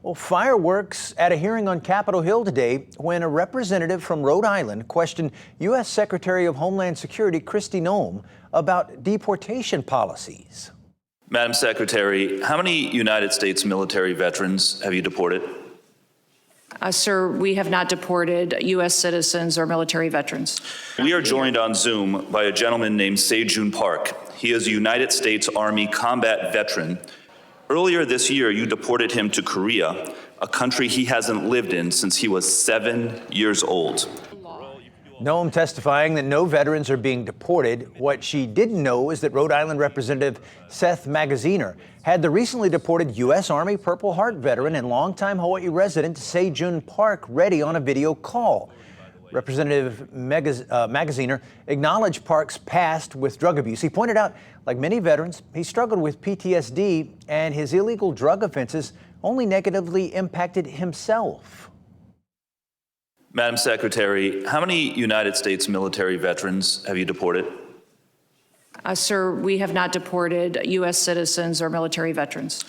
Well, fireworks at a hearing on Capitol Hill today when a representative from Rhode Island questioned U.S. Secretary of Homeland Security Kristi Noem about deportation policies. Madam Secretary, how many United States military veterans have you deported? Sir, we have not deported U.S. citizens or military veterans. We are joined on Zoom by a gentleman named Sae Joon Park. He is a United States Army combat veteran. Earlier this year, you deported him to Korea, a country he hasn't lived in since he was 7 years old. Noem testifying that no veterans are being deported. What she didn't know is that Rhode Island Representative Seth Magaziner had the recently deported U.S. Army Purple Heart veteran and longtime Hawaii resident Sae Joon Park ready on a video call. Representative Magaziner acknowledged Park's past with drug abuse. He pointed out, like many veterans, he struggled with PTSD, and his illegal drug offenses only negatively impacted himself. Madam Secretary, how many United States military veterans have you deported? Sir, we have not deported U.S. citizens or military veterans.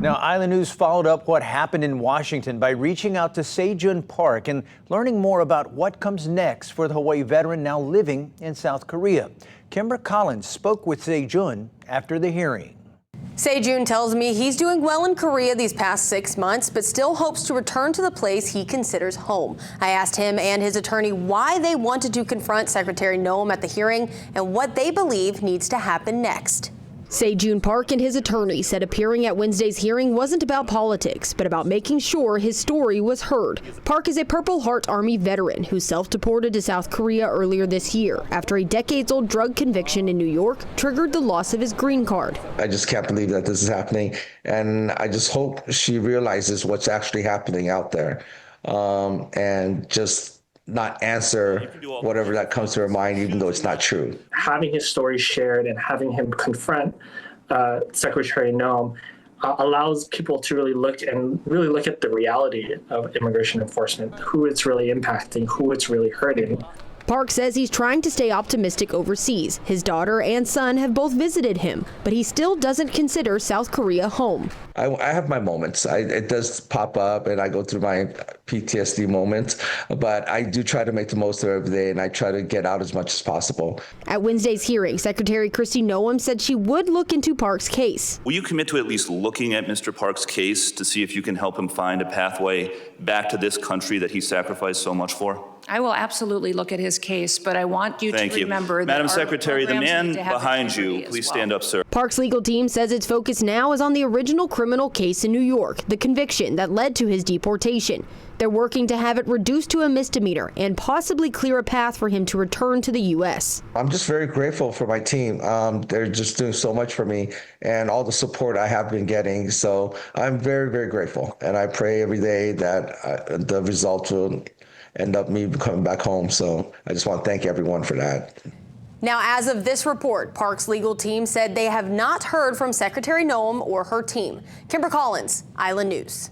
Now, Island News followed up what happened in Washington by reaching out to Sae Joon Park and learning more about what comes next for the Hawaii veteran now living in South Korea. Kimber Collins spoke with Sae Joon after the hearing. Sae Joon tells me he's doing well in Korea these past 6 months, but still hopes to return to the place he considers home. I asked him and his attorney why they wanted to confront Secretary Noem at the hearing and what they believe needs to happen next. Sae Joon Park and his attorney said appearing at Wednesday's hearing wasn't about politics, but about making sure his story was heard. Park is a Purple Heart Army veteran who self-deported to South Korea earlier this year after a decades-old drug conviction in New York triggered the loss of his green card. I just can't believe that this is happening, and I just hope she realizes what's actually happening out there, and just not answer whatever that comes to her mind, even though it's not true. Having his story shared and having him confront Secretary Noem allows people to really look at the reality of immigration enforcement, who it's really impacting, who it's really hurting. Park says he's trying to stay optimistic overseas. His daughter and son have both visited him, but he still doesn't consider South Korea home. I have my moments. It does pop up and I go through my PTSD moments, but I do try to make the most of every day and I try to get out as much as possible. At Wednesday's hearing, Secretary Kristi Noem said she would look into Park's case. Will you commit to at least looking at Mr. Park's case to see if you can help him find a pathway back to this country that he sacrificed so much for? I will absolutely look at his case, but I want you to remember that Madam Secretary, the man behind you, please stand up, sir. Park's legal team says its focus now is on the original criminal case in New York, the conviction that led to his deportation. They're working to have it reduced to a misdemeanor and possibly clear a path for him to return to the U.S. I'm just very grateful for my team. They're just doing so much for me and all the support I have been getting. So I'm very, very grateful. And I pray every day that the results will end up me coming back home. So I just want to thank everyone for that. Now, as of this report, Park's legal team said they have not heard from Secretary Noem or her team. Kimber Collins, Island News.